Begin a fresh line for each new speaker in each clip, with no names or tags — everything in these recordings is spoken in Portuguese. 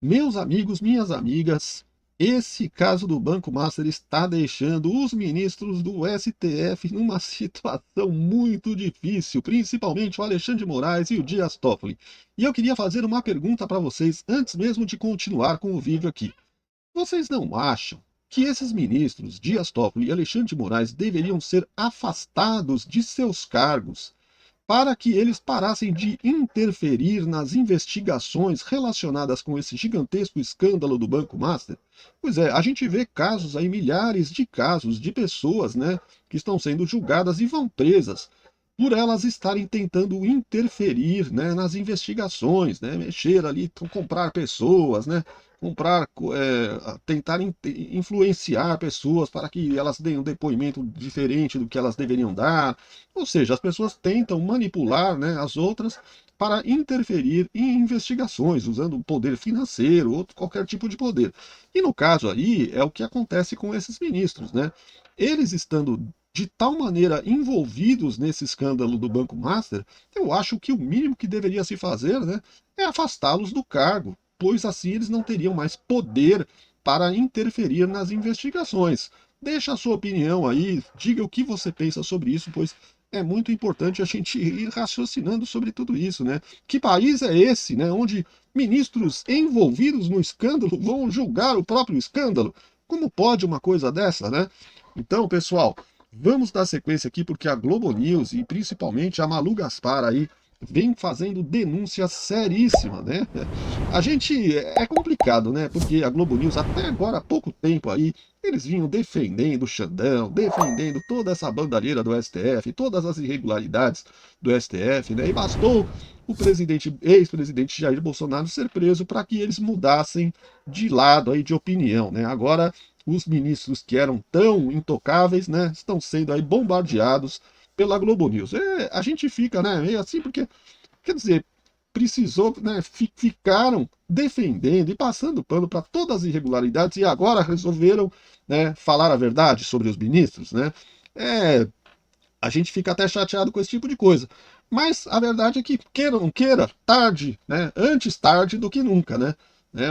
Meus amigos, minhas amigas, esse caso do Banco Master está deixando os ministros do STF numa situação muito difícil, principalmente o Alexandre de Moraes e o Dias Toffoli. E eu queria fazer uma pergunta para vocês antes mesmo de continuar com o vídeo aqui. Vocês não acham que esses ministros, Dias Toffoli e Alexandre de Moraes, deveriam ser afastados de seus cargos para que eles parassem de interferir nas investigações relacionadas com esse gigantesco escândalo do Banco Master? Pois é, a gente vê casos aí, milhares de casos de pessoas, né, que estão sendo julgadas e vão presas por elas estarem tentando interferir, né, nas investigações, né, mexer ali, comprar pessoas, né, tentar influenciar pessoas para que elas deem um depoimento diferente do que elas deveriam dar. Ou seja, as pessoas tentam manipular, né, as outras para interferir em investigações, usando poder financeiro ou qualquer tipo de poder. E no caso aí, é o que acontece com esses ministros, né? Eles estando de tal maneira envolvidos nesse escândalo do Banco Master, eu acho que o mínimo que deveria se fazer, né, é afastá-los do cargo, pois assim eles não teriam mais poder para interferir nas investigações. Deixa a sua opinião aí, diga o que você pensa sobre isso, pois é muito importante a gente ir raciocinando sobre tudo isso, né? Que país é esse, né, onde ministros envolvidos no escândalo vão julgar o próprio escândalo? Como pode uma coisa dessa, né? Então, pessoal, vamos dar sequência aqui porque a Globo News e principalmente a Malu Gaspar aí vem fazendo denúncia seríssima, né? A gente é complicado, né? Porque a Globo News até agora há pouco tempo aí eles vinham defendendo o Xandão, defendendo toda essa bandalheira do STF, todas as irregularidades do STF, né? E bastou o ex-presidente Jair Bolsonaro ser preso para que eles mudassem de lado aí de opinião, né? Agora os ministros que eram tão intocáveis, né, estão sendo aí bombardeados pela Globo News. A gente fica, né, meio assim, porque, quer dizer, precisou, né, ficaram defendendo e passando pano para todas as irregularidades e agora resolveram, né, falar a verdade sobre os ministros, né? É, a gente fica até chateado com esse tipo de coisa. Mas a verdade é que, queira ou não queira, tarde, né? Antes tarde do que nunca, né?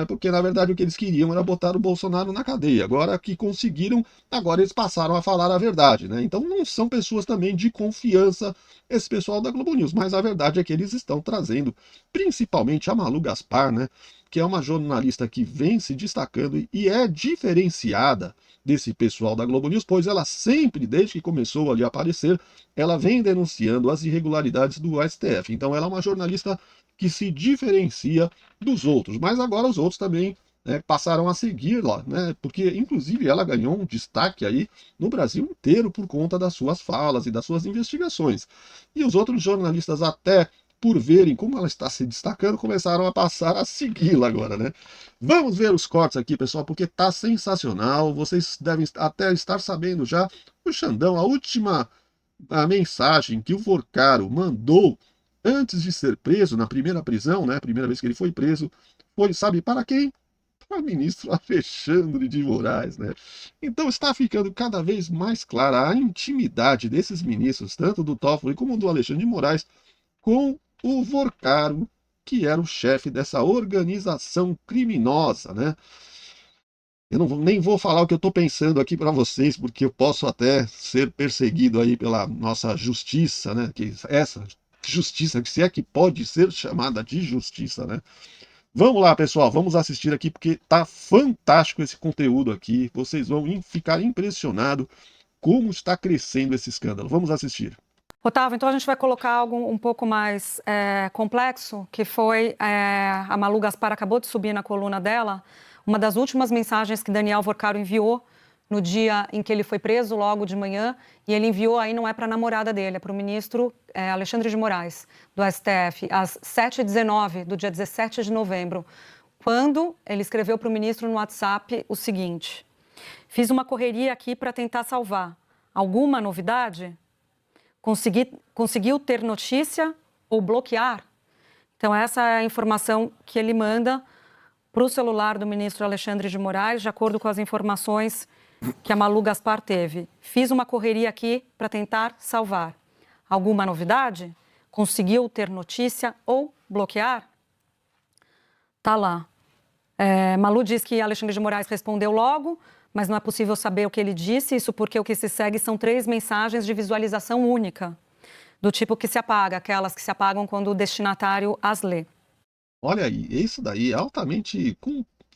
Porque na verdade o que eles queriam era botar o Bolsonaro na cadeia. Agora que conseguiram, agora eles passaram a falar a verdade, né? Então não são pessoas também de confiança esse pessoal da Globo News, mas a verdade é que eles estão trazendo, principalmente a Malu Gaspar, né? Que é uma jornalista que vem se destacando e é diferenciada desse pessoal da Globo News, pois ela sempre, desde que começou ali a aparecer, ela vem denunciando as irregularidades do STF. Então ela é uma jornalista que se diferencia dos outros, mas agora os outros também, né, passaram a seguir-la, né, porque inclusive ela ganhou um destaque aí no Brasil inteiro por conta das suas falas e das suas investigações. E os outros jornalistas, até por verem como ela está se destacando, começaram a passar a segui-la agora, né? Vamos ver os cortes aqui, pessoal, porque tá sensacional. Vocês devem até estar sabendo já. O Xandão, a mensagem que o Vorcaro mandou antes de ser preso, na primeira prisão, né? A primeira vez que ele foi preso, foi, sabe, para quem? Para o ministro Alexandre de Moraes, né? Então está ficando cada vez mais clara a intimidade desses ministros, tanto do Toffoli como do Alexandre de Moraes, com o Vorcaro, que era o chefe dessa organização criminosa, né? Eu não, nem vou falar o que eu estou pensando aqui para vocês, porque eu posso até ser perseguido aí pela nossa justiça, né? Que essa justiça, que se é que pode ser chamada de justiça, né? Vamos lá, pessoal, vamos assistir aqui, porque tá fantástico esse conteúdo aqui. Vocês vão ficar impressionados como está crescendo esse escândalo. Vamos assistir.
Otávio, então a gente vai colocar algo um pouco mais complexo, que foi a Malu Gaspar acabou de subir na coluna dela, uma das últimas mensagens que Daniel Vorcaro enviou no dia em que ele foi preso, logo de manhã, e ele enviou aí, não é para a namorada dele, é para o ministro Alexandre de Moraes, do STF, às 7h19 do dia 17 de novembro, quando ele escreveu para o ministro no WhatsApp o seguinte: fiz uma correria aqui para tentar salvar. Alguma novidade? Conseguiu ter notícia ou bloquear? Então, essa é a informação que ele manda para o celular do ministro Alexandre de Moraes, de acordo com as informações que a Malu Gaspar teve. Fiz uma correria aqui para tentar salvar. Alguma novidade? Conseguiu ter notícia ou bloquear? Tá lá. Malu diz que Alexandre de Moraes respondeu logo, mas não é possível saber o que ele disse, isso porque o que se segue são 3 mensagens de visualização única, do tipo que se apaga, aquelas que se apagam quando o destinatário as lê.
Olha aí, isso daí é altamente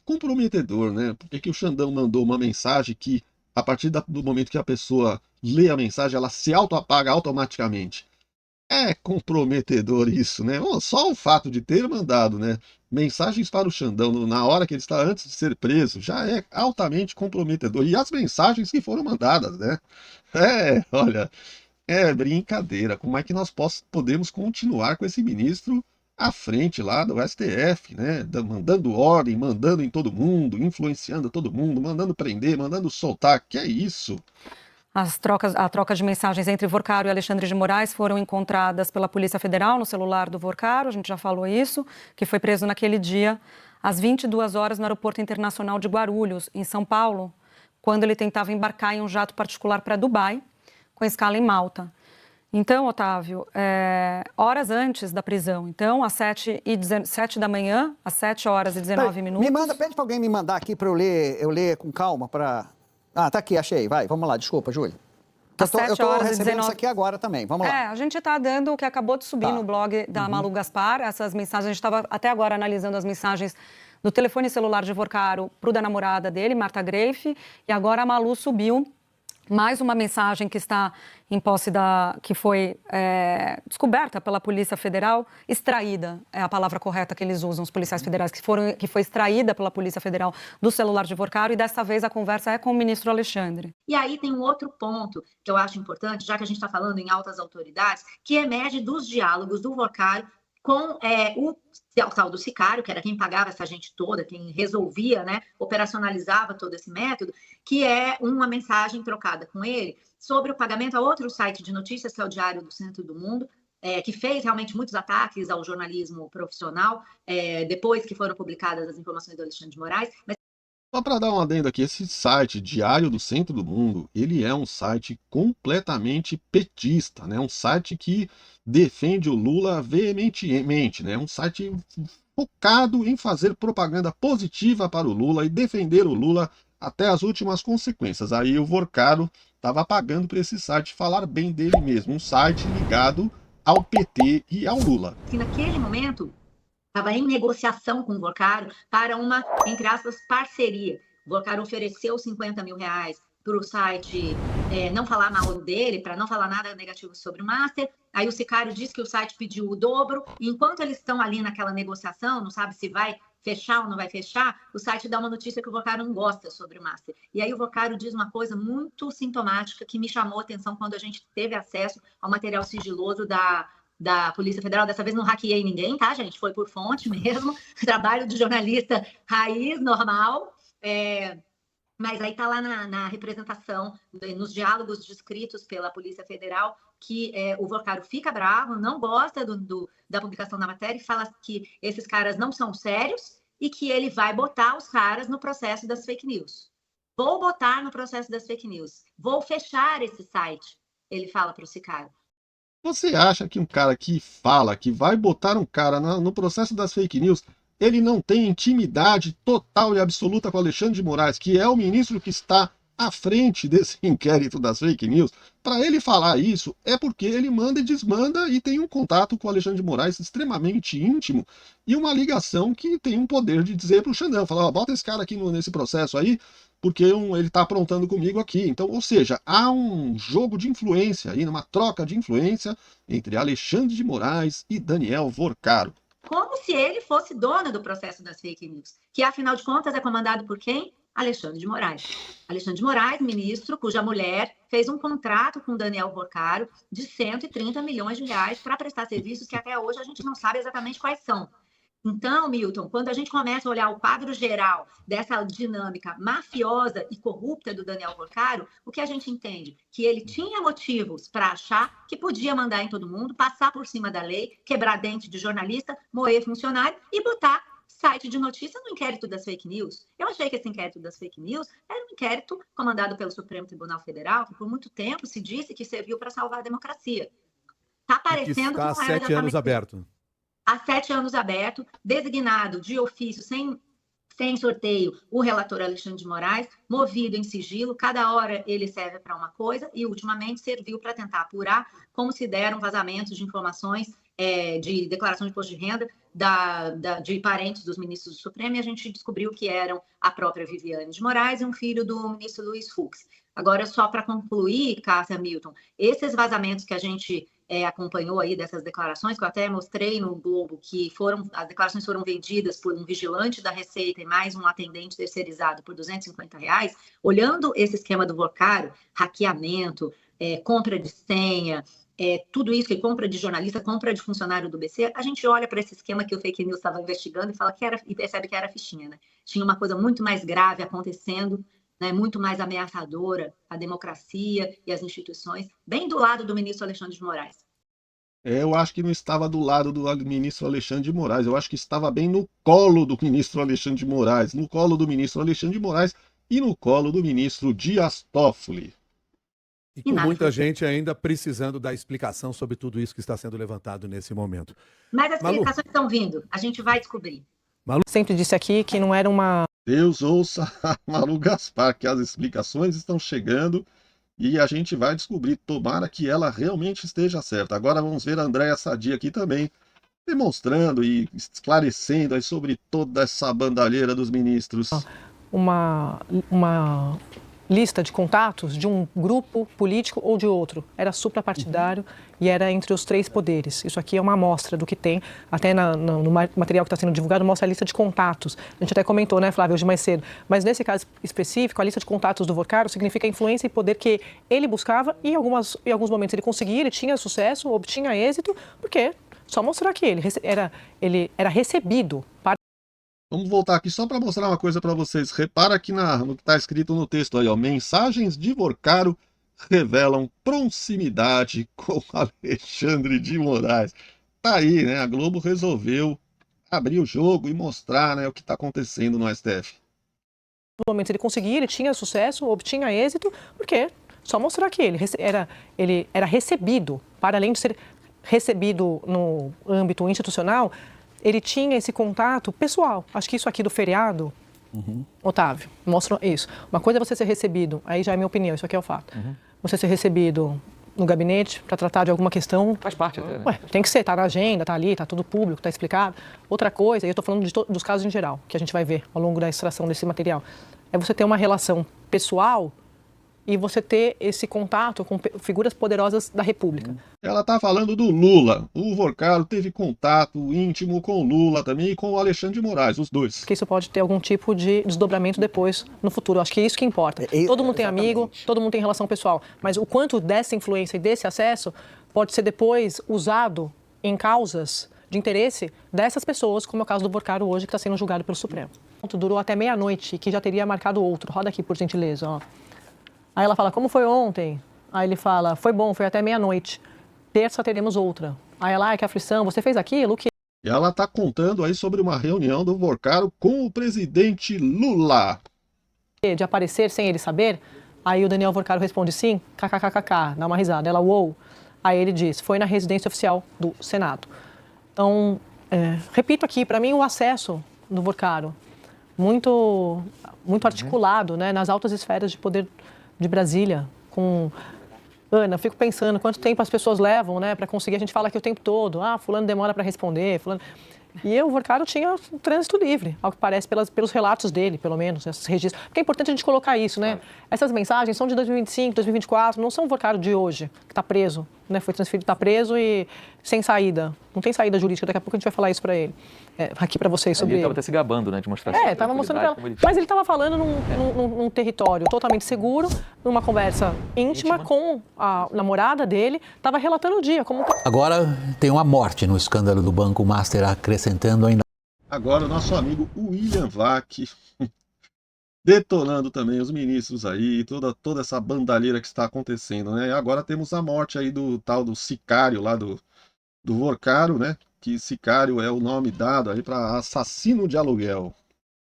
comprometedor, né? Porque que o Xandão mandou uma mensagem que, a partir do momento que a pessoa lê a mensagem, ela se auto-apaga automaticamente. É comprometedor isso, né? Bom, só o fato de ter mandado, né, mensagens para o Xandão na hora que ele está antes de ser preso já é altamente comprometedor. E as mensagens que foram mandadas, né? Olha, é brincadeira. Como é que nós podemos continuar com esse ministro à frente lá do STF, né? Mandando ordem, mandando em todo mundo, influenciando todo mundo, mandando prender, mandando soltar. Que é isso?
A troca de mensagens entre Vorcaro e Alexandre de Moraes foram encontradas pela Polícia Federal no celular do Vorcaro, a gente já falou isso, que foi preso naquele dia, às 22 horas, no Aeroporto Internacional de Guarulhos, em São Paulo, quando ele tentava embarcar em um jato particular para Dubai, com escala em Malta. Então, Otávio, horas antes da prisão, então, às 7 da manhã, às 7 horas e 19 minutos...
Pede para alguém me mandar aqui para eu ler com calma, para... Ah, tá aqui, achei. Vai, vamos lá, desculpa, Júlia. Eu tô recebendo isso aqui agora também, vamos lá.
A gente está dando o que acabou de subir no blog da Malu Gaspar, essas mensagens, a gente estava até agora analisando as mensagens do telefone celular de Vorcaro para o da namorada dele, Marta Greiff, e agora a Malu subiu mais uma mensagem que está em posse que foi descoberta pela Polícia Federal, extraída, é a palavra correta que eles usam, os policiais federais, que foi extraída pela Polícia Federal do celular de Vorcaro, e dessa vez a conversa é com o ministro Alexandre.
E aí tem um outro ponto que eu acho importante, já que a gente está falando em altas autoridades, que emerge dos diálogos do Vorcaro com o tal do sicário, que era quem pagava essa gente toda, quem resolvia, né, operacionalizava todo esse método, que é uma mensagem trocada com ele sobre o pagamento a outro site de notícias, que é o Diário do Centro do Mundo, que fez realmente muitos ataques ao jornalismo profissional, depois que foram publicadas as informações do Alexandre de Moraes.
Só para dar um adendo aqui, esse site, Diário do Centro do Mundo, ele é um site completamente petista, né? Um site que defende o Lula veementemente, né? Um site focado em fazer propaganda positiva para o Lula e defender o Lula até as últimas consequências. Aí o Vorcaro estava pagando para esse site falar bem dele mesmo, um site ligado ao PT e ao Lula.
Que naquele momento estava em negociação com o Vorcaro para uma, entre aspas, parceria. O Vorcaro ofereceu 50 mil reais para o site não falar mal dele, para não falar nada negativo sobre o Master. Aí o sicário disse que o site pediu o dobro. E enquanto eles estão ali naquela negociação, não sabe se vai fechar ou não vai fechar, o site dá uma notícia que o Vorcaro não gosta sobre o Master. E aí o Vorcaro diz uma coisa muito sintomática que me chamou a atenção quando a gente teve acesso ao material sigiloso da Polícia Federal. Dessa vez não hackeei ninguém, tá, gente? Foi por fonte mesmo, trabalho de jornalista raiz, normal. Mas aí está lá na representação, nos diálogos descritos pela Polícia Federal, que o Vorcaro fica bravo, não gosta da publicação da matéria e fala que esses caras não são sérios e que ele vai botar os caras no processo das fake news. Vou botar no processo das fake news. Vou fechar esse site, ele fala para o sicário.
Você acha que um cara que fala que vai botar um cara no processo das fake news, ele não tem intimidade total e absoluta com Alexandre de Moraes, que é o ministro que está à frente desse inquérito das fake news? Para ele falar isso, é porque ele manda e desmanda e tem um contato com o Alexandre de Moraes extremamente íntimo e uma ligação que tem um poder de dizer para o Xandão, falar, bota esse cara aqui nesse processo aí, porque ele está aprontando comigo aqui. Então, ou seja, há um jogo de influência aí, uma troca de influência entre Alexandre de Moraes e Daniel Vorcaro.
Como se ele fosse dono do processo das fake news, que afinal de contas é comandado por quem? Alexandre de Moraes. Alexandre de Moraes, ministro, cuja mulher fez um contrato com Daniel Vorcaro de 130 milhões de reais para prestar serviços que até hoje a gente não sabe exatamente quais são. Então, Milton, quando a gente começa a olhar o quadro geral dessa dinâmica mafiosa e corrupta do Daniel Vorcaro, o que a gente entende? Que ele tinha motivos para achar que podia mandar em todo mundo, passar por cima da lei, quebrar dente de jornalista, moer funcionário e botar site de notícia no inquérito das fake news. Eu achei que esse inquérito das fake news era um inquérito comandado pelo Supremo Tribunal Federal, que por muito tempo se disse que serviu para salvar a democracia. Está parecendo que
está há 7 anos aberto.
Há 7 anos aberto, designado de ofício, sem sem sorteio, o relator Alexandre de Moraes, movido em sigilo, cada hora ele serve para uma coisa e, ultimamente, serviu para tentar apurar como se deram vazamentos de informações de declaração de imposto de renda de parentes dos ministros do Supremo, e a gente descobriu que eram a própria Viviane de Moraes e um filho do ministro Luiz Fux. Agora, só para concluir, Cássia, Milton, esses vazamentos que a gente acompanhou aí dessas declarações, que eu até mostrei no Globo, que as declarações foram vendidas por um vigilante da Receita e mais um atendente terceirizado por R$250, olhando esse esquema do Vocaro, hackeamento, compra de senha, tudo isso, que compra de jornalista, compra de funcionário do BC, a gente olha para esse esquema que o Fake News estava investigando e percebe que era fichinha, né? Tinha uma coisa muito mais grave acontecendo, né, muito mais ameaçadora à democracia e às instituições, bem do lado do ministro Alexandre de Moraes.
Eu acho que não estava do lado do ministro Alexandre de Moraes, eu acho que estava bem no colo do ministro Alexandre de Moraes, no colo do ministro Alexandre de Moraes e no colo do ministro Dias Toffoli.
E com muita gente ainda precisando da explicação sobre tudo isso que está sendo levantado nesse momento.
Mas as explicações estão vindo, a gente vai descobrir.
Malu sempre disse aqui que não era uma...
Deus ouça a Malu Gaspar, que as explicações estão chegando e a gente vai descobrir. Tomara que ela realmente esteja certa. Agora vamos ver a Andréa Sadi aqui também, demonstrando e esclarecendo aí sobre toda essa bandalheira dos ministros.
Uma lista de contatos de um grupo político ou de outro. Era suprapartidário e era entre os três poderes. Isso aqui é uma amostra do que tem. Até no material que está sendo divulgado mostra a lista de contatos. A gente até comentou, né, Flávio, hoje mais cedo. Mas nesse caso específico, a lista de contatos do Vocaro significa a influência e poder que ele buscava e em alguns momentos ele conseguia, ele tinha sucesso, obtinha êxito, porque só mostrar que ele era recebido para...
Vamos voltar aqui só para mostrar uma coisa para vocês. Repara aqui no que está escrito no texto aí, ó. Mensagens de Vocaro revelam proximidade com Alexandre de Moraes. Tá aí, né? A Globo resolveu abrir o jogo e mostrar, né, o que está acontecendo no STF.
No momento ele conseguia, ele tinha sucesso, obtinha êxito, porque só mostrar que ele era recebido, para além de ser recebido no âmbito institucional, ele tinha esse contato pessoal. Acho que isso aqui do feriado, Otávio, mostra isso. Uma coisa é você ser recebido, aí já é minha opinião, isso aqui é o fato. Você ser recebido no gabinete para tratar de alguma questão...
Faz parte até, né?
Ué, tem que ser, tá na agenda, tá ali, tá tudo público, tá explicado. Outra coisa, e eu estou falando dos casos em geral, que a gente vai ver ao longo da extração desse material, é você ter uma relação pessoal e você ter esse contato com figuras poderosas da República.
Ela está falando do Lula. O Vocaro teve contato íntimo com o Lula também e com o Alexandre de Moraes, os dois.
Que isso pode ter algum tipo de desdobramento depois, no futuro. Eu acho que é isso que importa. Todo mundo tem amigo, todo mundo tem relação pessoal, mas o quanto dessa influência e desse acesso pode ser depois usado em causas de interesse dessas pessoas, como é o caso do Vocaro hoje, que está sendo julgado pelo Supremo. Durou até meia-noite, que já teria marcado outro. Roda aqui, por gentileza, ó. Aí ela fala, como foi ontem? Aí ele fala, foi bom, foi até meia-noite. Terça teremos outra. Aí ela, que aflição, você fez aquilo? O que?
E ela está contando aí sobre uma reunião do Vocaro com o presidente Lula.
De aparecer sem ele saber? Aí o Daniel Vocaro responde sim, kkkk, dá uma risada. Ela, uou. Aí ele diz, foi na residência oficial do Senado. Então, repito aqui, para mim o acesso do Vocaro, muito articulado, né, nas altas esferas de poder de Brasília, Ana, eu fico pensando quanto tempo as pessoas levam, né, para conseguir, a gente fala aqui o tempo todo, fulano demora para responder, fulano... E o Vocaro tinha um trânsito livre, ao que parece, pelos relatos dele, pelo menos, esses registros. Porque é importante a gente colocar isso, né? Essas mensagens são de 2025, 2024, não são o Vocaro de hoje, que está preso, né? Foi transferido, está preso e sem saída. Não tem saída jurídica, daqui a pouco a gente vai falar isso para ele. Aqui para vocês sobre
ele estava até se gabando, né, de mostrar
estava mostrando para ela. Mas ele estava falando num território totalmente seguro, numa conversa íntima com a namorada dele, estava relatando o dia.
Agora tem uma morte no escândalo do Banco Master, acrescentando ainda...
Agora o nosso amigo William Vac, detonando também os ministros aí, toda essa bandalheira que está acontecendo, né? E agora temos a morte aí do tal do sicário lá do Vocaro, né? Que sicário é o nome dado aí para assassino de aluguel.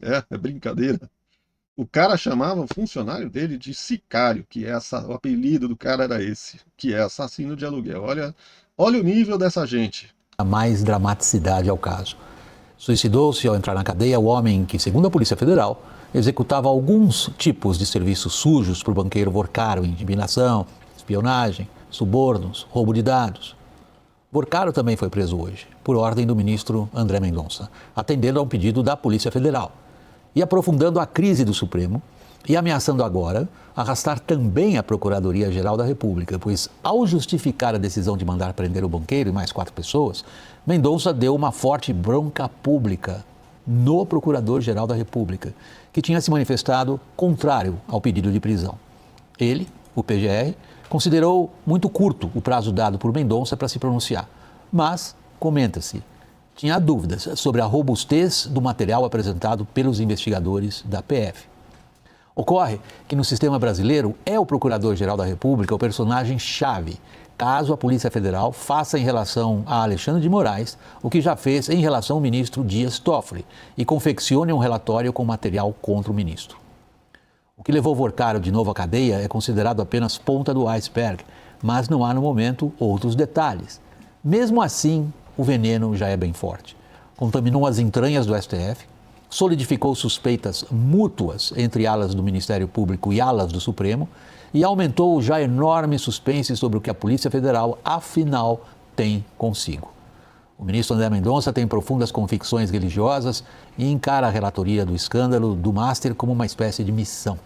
É brincadeira. O cara chamava o funcionário dele de sicário, que o apelido do cara era esse, que é assassino de aluguel. Olha o nível dessa gente.
Mais dramaticidade ao caso. Suicidou-se ao entrar na cadeia o homem que, segundo a Polícia Federal, executava alguns tipos de serviços sujos para o banqueiro Vorcaro: intimidação, espionagem, subornos, roubo de dados. Vorcaro também foi preso hoje, por ordem do ministro André Mendonça, atendendo a um pedido da Polícia Federal e aprofundando a crise do Supremo e ameaçando agora arrastar também a Procuradoria-Geral da República, pois, ao justificar a decisão de mandar prender o banqueiro e mais 4 pessoas, Mendonça deu uma forte bronca pública no Procurador-Geral da República, que tinha se manifestado contrário ao pedido de prisão. Ele, o PGR, considerou muito curto o prazo dado por Mendonça para se pronunciar, mas, comenta-se, tinha dúvidas sobre a robustez do material apresentado pelos investigadores da PF. Ocorre que no sistema brasileiro é o Procurador-Geral da República o personagem-chave, caso a Polícia Federal faça em relação a Alexandre de Moraes o que já fez em relação ao ministro Dias Toffoli e confeccione um relatório com material contra o ministro. O que levou Vorcaro de novo à cadeia é considerado apenas ponta do iceberg, mas não há no momento outros detalhes. Mesmo assim, o veneno já é bem forte. Contaminou as entranhas do STF, solidificou suspeitas mútuas entre alas do Ministério Público e alas do Supremo e aumentou o já enorme suspense sobre o que a Polícia Federal, afinal, tem consigo. O ministro André Mendonça tem profundas convicções religiosas e encara a relatoria do escândalo do Master como uma espécie de missão.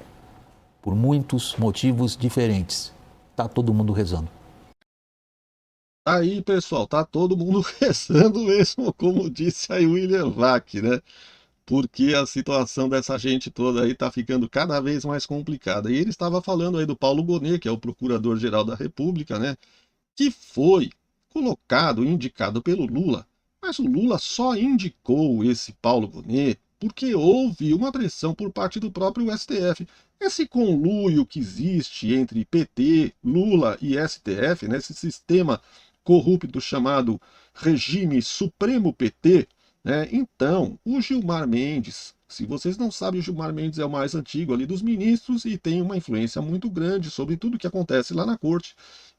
Por muitos motivos diferentes. Está todo mundo rezando.
Aí, pessoal, tá todo mundo rezando mesmo, como disse aí o William Vac, né? Porque a situação dessa gente toda aí tá ficando cada vez mais complicada. E ele estava falando aí do Paulo Gonet, que é o Procurador-Geral da República, né? Que foi colocado, indicado pelo Lula, mas o Lula só indicou esse Paulo Gonet porque houve uma pressão por parte do próprio STF. Esse conluio que existe entre PT, Lula e STF, né, esse sistema corrupto chamado regime Supremo PT, né, então o Gilmar Mendes, se vocês não sabem, o Gilmar Mendes é o mais antigo ali dos ministros e tem uma influência muito grande sobre tudo que acontece lá na corte.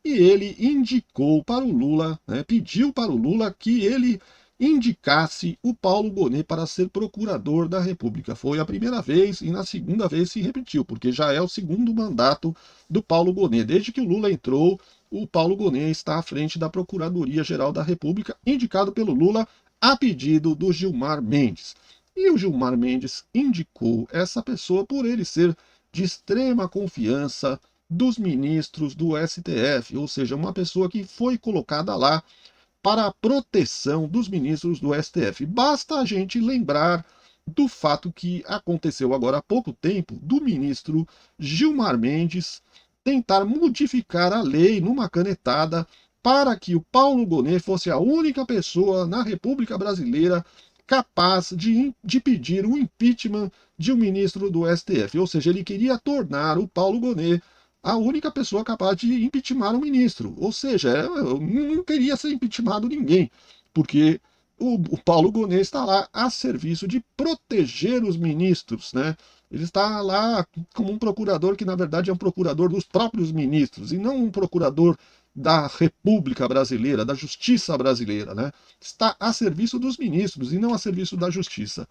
E ele indicou para o Lula, né, pediu para o Lula que ele indicasse o Paulo Gonet para ser procurador da República. Foi a primeira vez e na segunda vez se repetiu, porque já é o segundo mandato do Paulo Gonet. Desde que o Lula entrou, o Paulo Gonet está à frente da Procuradoria-Geral da República, indicado pelo Lula a pedido do Gilmar Mendes. E o Gilmar Mendes indicou essa pessoa por ele ser de extrema confiança dos ministros do STF, ou seja, uma pessoa que foi colocada lá para a proteção dos ministros do STF. Basta a gente lembrar do fato que aconteceu agora há pouco tempo do ministro Gilmar Mendes tentar modificar a lei numa canetada para que o Paulo Gonet fosse a única pessoa na República Brasileira capaz de pedir o impeachment de um ministro do STF. Ou seja, ele queria tornar o Paulo Gonet a única pessoa capaz de impeachment um ministro. Ou seja, não queria ser impeachmentado ninguém, porque o Paulo Gonet está lá a serviço de proteger os ministros, né? Ele está lá como um procurador que, na verdade, é um procurador dos próprios ministros, e não um procurador da República Brasileira, da Justiça Brasileira, né? Está a serviço dos ministros e não a serviço da Justiça.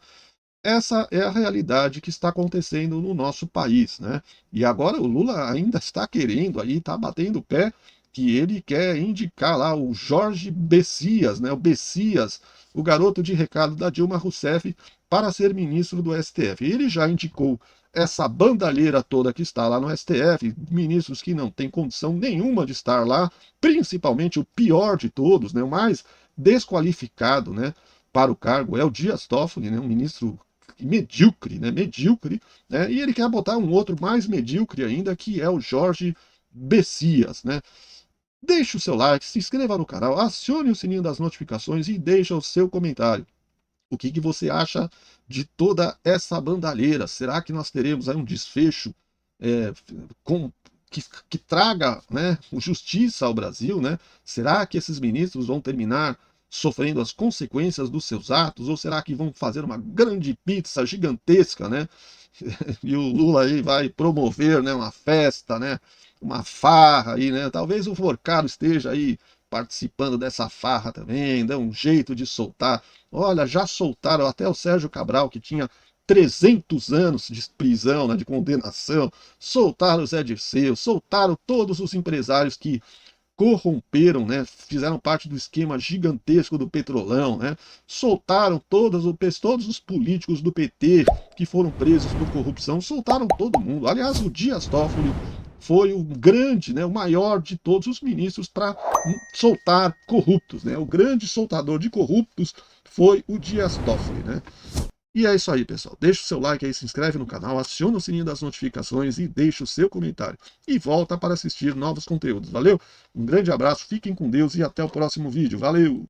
Essa é a realidade que está acontecendo no nosso país, né? E agora o Lula ainda está querendo aí, está batendo o pé, que ele quer indicar lá o Jorge Bessias, né? O Bessias, o garoto de recado da Dilma Rousseff, para ser ministro do STF. Ele já indicou essa bandalheira toda que está lá no STF, ministros que não têm condição nenhuma de estar lá, principalmente o pior de todos, né? O mais desqualificado, né, para o cargo é o Dias Toffoli, né? Um ministro medíocre, né? Medíocre, né? E ele quer botar um outro mais medíocre ainda, que é o Jorge Bessias, né? Deixe o seu like, se inscreva no canal, acione o sininho das notificações e deixe o seu comentário. O que você acha de toda essa bandalheira? Será que nós teremos aí um desfecho que traga, né, justiça ao Brasil, né? Será que esses ministros vão terminar sofrendo as consequências dos seus atos? Ou será que vão fazer uma grande pizza gigantesca, né? E o Lula aí vai promover, né, uma festa, né, uma farra aí, né? Talvez o Vorcaro esteja aí participando dessa farra também, dá um jeito de soltar. Olha, já soltaram até o Sérgio Cabral, que tinha 300 anos de prisão, né, de condenação, soltaram o Zé Dirceu, soltaram todos os empresários que corromperam, né, fizeram parte do esquema gigantesco do Petrolão, né, soltaram todos os políticos do PT que foram presos por corrupção, soltaram todo mundo. Aliás, o Dias Toffoli foi o grande, né, o maior de todos os ministros para soltar corruptos, né, o grande soltador de corruptos foi o Dias Toffoli, né. E é isso aí, pessoal. Deixa o seu like aí, se inscreve no canal, aciona o sininho das notificações e deixa o seu comentário. E volta para assistir novos conteúdos. Valeu? Um grande abraço, fiquem com Deus e até o próximo vídeo. Valeu!